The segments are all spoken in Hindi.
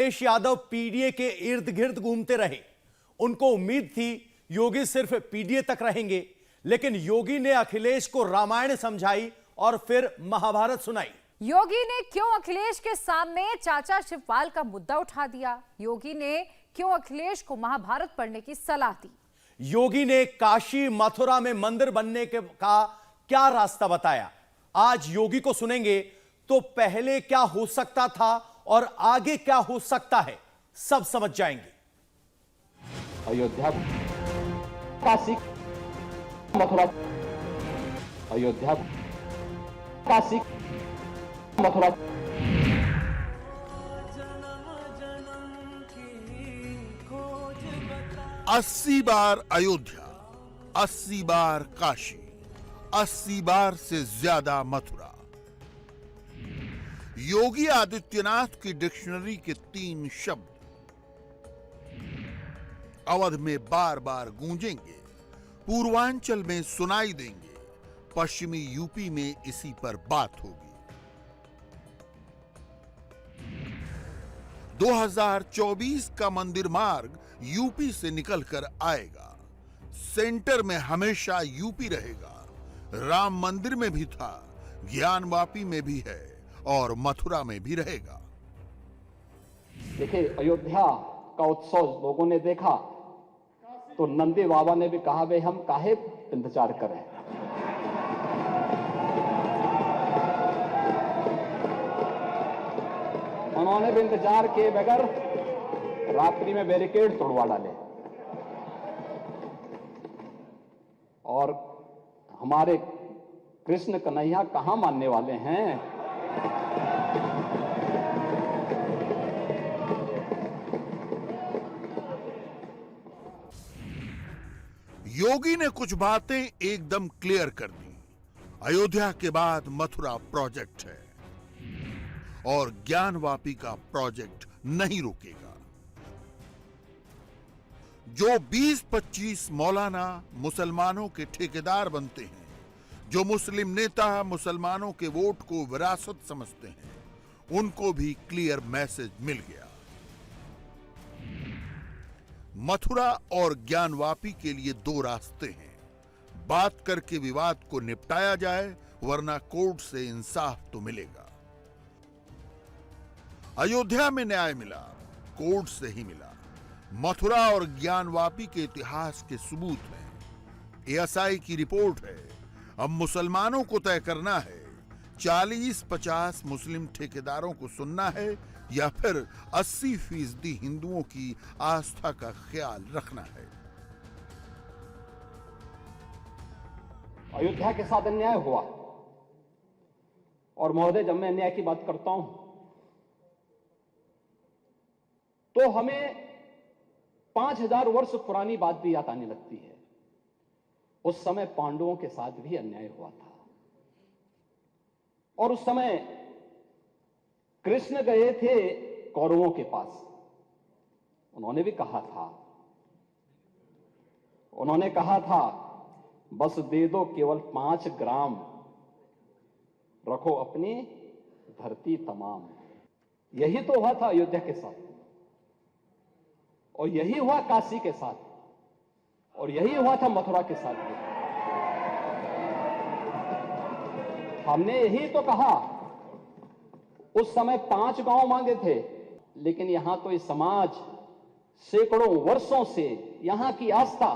अखिलेश यादव पीडीए के इर्द गिर्द घूमते रहे। उनको उम्मीद थी योगी सिर्फ पीडीए तक रहेंगे, लेकिन योगी ने अखिलेश को रामायण समझाई और फिर महाभारत सुनाई। योगी ने क्यों अखिलेश के सामने चाचा शिवपाल का मुद्दा उठा दिया? योगी ने क्यों अखिलेश को महाभारत पढ़ने की सलाह दी? योगी ने काशी मथुरा में मंदिर बनने का क्या रास्ता बताया? आज योगी को सुनेंगे तो पहले क्या हो सकता था और आगे क्या हो सकता है, सब समझ जाएंगे। अयोध्या, काशी, मथुरा, अयोध्या, काशी, मथुरा। 80 बार अयोध्या, 80 बार काशी, 80 बार से ज्यादा मथुरा। योगी आदित्यनाथ की डिक्शनरी के 3 शब्द अवध में बार बार गूंजेंगे, पूर्वांचल में सुनाई देंगे, पश्चिमी यूपी में इसी पर बात होगी। 2024 का मंदिर मार्ग यूपी से निकलकर आएगा। सेंटर में हमेशा यूपी रहेगा। राम मंदिर में भी था, ज्ञानवापी में भी है और मथुरा में भी रहेगा। देखिए, अयोध्या का उत्सव लोगों ने देखा तो नंदी बाबा ने भी कहा, भाई हम काहे इंतजार करें। उन्होंने भी इंतजार किए बगैर रात्रि में बैरिकेड तोड़वा डाले और हमारे कृष्ण कन्हैया कहां मानने वाले हैं। योगी ने कुछ बातें एकदम क्लियर कर दी। अयोध्या के बाद मथुरा प्रोजेक्ट है और ज्ञानवापी का प्रोजेक्ट नहीं रुकेगा। जो 20-25 मौलाना मुसलमानों के ठेकेदार बनते हैं, जो मुस्लिम नेता मुसलमानों के वोट को विरासत समझते हैं, उनको भी क्लियर मैसेज मिल गया। मथुरा और ज्ञानवापी के लिए 2 रास्ते हैं। बात करके विवाद को निपटाया जाए, वरना कोर्ट से इंसाफ तो मिलेगा। अयोध्या में न्याय मिला, कोर्ट से ही मिला। मथुरा और ज्ञानवापी के इतिहास के सबूत हैं। एएसआई की रिपोर्ट है। अब मुसलमानों को तय करना है, 40-50 मुस्लिम ठेकेदारों को सुनना है या फिर 80% हिंदुओं की आस्था का ख्याल रखना है। अयोध्या के साथ अन्याय हुआ और महोदय, जब मैं अन्याय की बात करता हूं तो हमें 5000 वर्ष पुरानी बात भी याद आने लगती है। उस समय पांडवों के साथ भी अन्याय हुआ था और उस समय कृष्ण गए थे कौरवों के पास। उन्होंने भी कहा था बस दे दो केवल 5 ग्राम, रखो अपनी धरती तमाम। यही तो हुआ था अयोध्या के साथ और यही हुआ काशी के साथ और यही हुआ था मथुरा के साथ भी। हमने यही तो कहा। उस समय 5 गांव मांगे थे, लेकिन यहां तो इस समाज सैकड़ों वर्षों से यहां की आस्था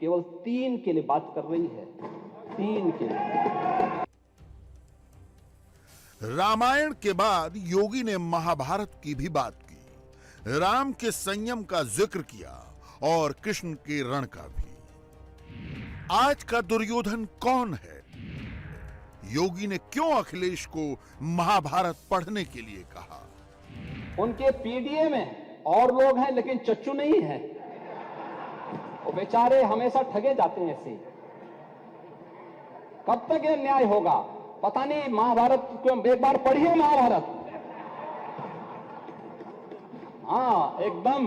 केवल 3 के लिए बात कर रही है। 3 के लिए। रामायण के बाद योगी ने महाभारत की भी बात की। राम के संयम का जिक्र किया और कृष्ण के रण का भी। आज का दुर्योधन कौन है? योगी ने क्यों अखिलेश को महाभारत पढ़ने के लिए कहा? उनके पीडीए में और लोग हैं, लेकिन चच्चू नहीं है। वो बेचारे हमेशा ठगे जाते हैं ऐसे। कब तक ये न्याय होगा पता नहीं। महाभारत क्यों एक बार पढ़िए महाभारत। हाँ, एकदम।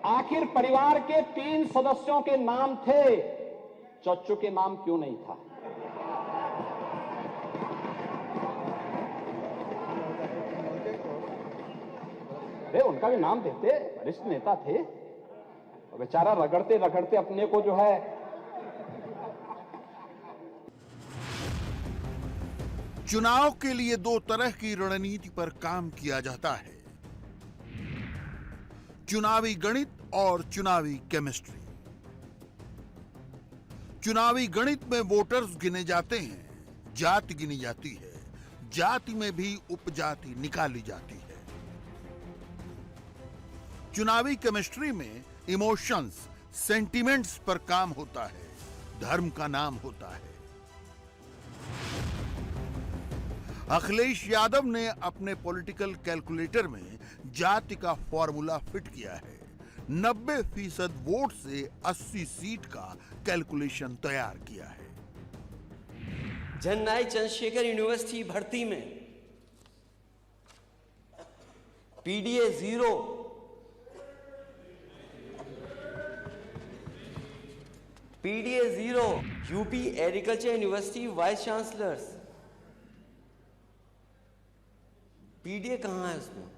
आखिर परिवार के 3 सदस्यों के नाम थे, चच्चू के नाम क्यों नहीं था? अरे उनका भी नाम देते, वरिष्ठ नेता थे, बेचारा रगड़ते रगड़ते अपने को जो है। चुनाव के लिए दो तरह की रणनीति पर काम किया जाता है, चुनावी गणित और चुनावी केमिस्ट्री। चुनावी गणित में वोटर्स गिने जाते हैं, जाति गिनी जाती है, जाति में भी उपजाति निकाली जाती है। चुनावी केमिस्ट्री में इमोशंस, सेंटिमेंट्स पर काम होता है, धर्म का नाम होता है। अखिलेश यादव ने अपने पॉलिटिकल कैलकुलेटर में जाति का फॉर्मूला फिट किया है। 90% वोट से 80 सीट का कैलकुलेशन तैयार किया है। जननायक चंद्रशेखर यूनिवर्सिटी भर्ती में PDA 0, PDA 0, UP agriculture university vice chancellors, PDA कहां है उसमें?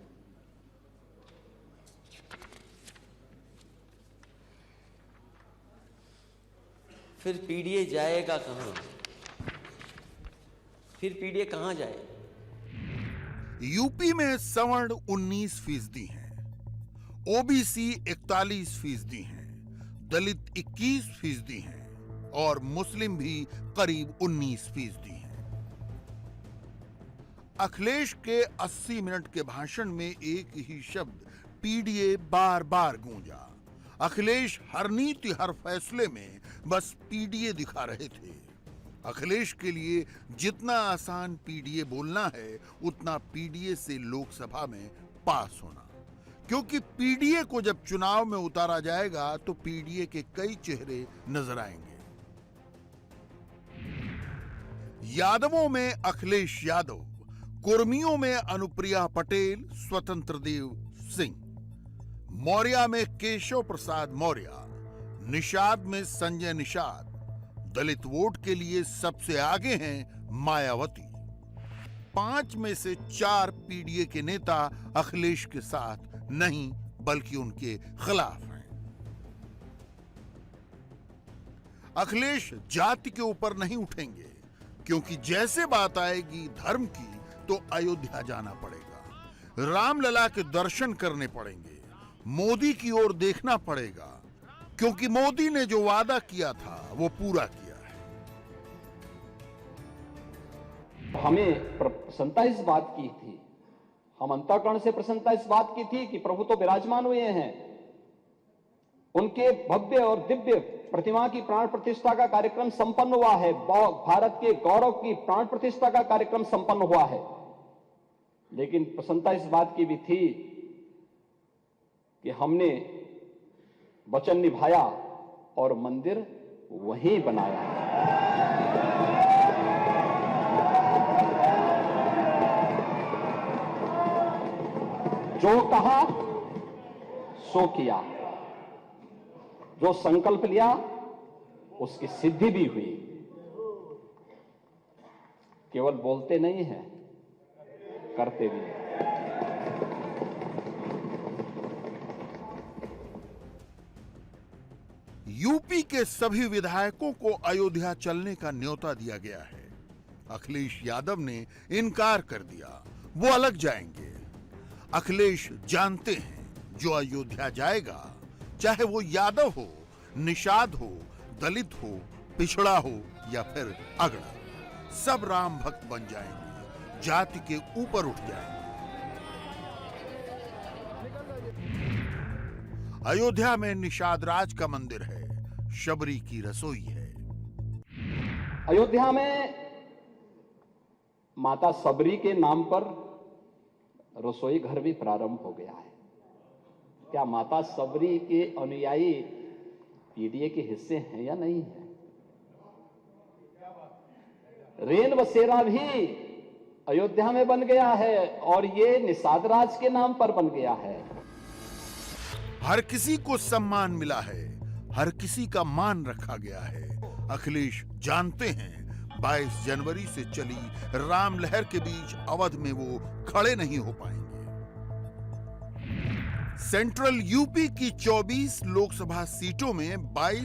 फिर पीडीए जाएगा कहां? फिर पीडीए कहां जाए? यूपी में सवर्ण 19% हैं, ओबीसी 41% हैं, दलित 21% हैं और मुस्लिम भी करीब 19% हैं। अखिलेश के 80 मिनट के भाषण में एक ही शब्द पीडीए बार बार गूंजा। अखिलेश हर नीति, हर फैसले में बस पीडीए दिखा रहे थे। अखिलेश के लिए जितना आसान पीडीए बोलना है, उतना पीडीए से लोकसभा में पास होना, क्योंकि पीडीए को जब चुनाव में उतारा जाएगा तो पीडीए के कई चेहरे नजर आएंगे। यादवों में अखिलेश यादव, कुर्मियों में अनुप्रिया पटेल, स्वतंत्र देव सिंह, मौर्या में केशव प्रसाद मौर्य, निषाद में संजय निषाद। दलित वोट के लिए सबसे आगे हैं मायावती। 5 में से 4 पीडीए के नेता अखिलेश के साथ नहीं बल्कि उनके खिलाफ हैं। अखिलेश जाति के ऊपर नहीं उठेंगे, क्योंकि जैसे बात आएगी धर्म की तो अयोध्या जाना पड़ेगा, रामलला के दर्शन करने पड़ेंगे, मोदी की ओर देखना पड़ेगा, क्योंकि मोदी ने जो वादा किया था वो पूरा किया है। हमें प्रसन्नता इस बात की थी, हम अंतःकरण से प्रसन्नता इस बात की थी कि प्रभु तो विराजमान हुए हैं, उनके भव्य और दिव्य प्रतिमा की प्राण प्रतिष्ठा का कार्यक्रम संपन्न हुआ है, भारत के गौरव की प्राण प्रतिष्ठा का कार्यक्रम संपन्न हुआ है। लेकिन प्रसन्नता इस बात की भी थी कि हमने वचन निभाया और मंदिर वहीं बनाया। जो कहा सो किया, जो संकल्प लिया उसकी सिद्धि भी हुई। केवल बोलते नहीं हैं, करते भी हैं। यूपी के सभी विधायकों को अयोध्या चलने का न्योता दिया गया है। अखिलेश यादव ने इनकार कर दिया, वो अलग जाएंगे। अखिलेश जानते हैं जो अयोध्या जाएगा, चाहे वो यादव हो, निषाद हो, दलित हो, पिछड़ा हो या फिर अगड़ा, सब राम भक्त बन जाएंगे, जाति के ऊपर उठ जाएंगे। अयोध्या में निषाद राज का मंदिर है, शबरी की रसोई है। अयोध्या में माता सबरी के नाम पर रसोई घर भी प्रारंभ हो गया है। क्या माता सबरी के अनुयायी पीडीए के हिस्से हैं या नहीं है? रेन बसेरा भी अयोध्या में बन गया है और ये निषाद राज के नाम पर बन गया है। हर किसी को सम्मान मिला है, हर किसी का मान रखा गया है। अखिलेश जानते हैं 22 जनवरी से चली राम लहर के बीच अवध में वो खड़े नहीं हो पाएंगे। सेंट्रल यूपी की 24 लोकसभा सीटों में 22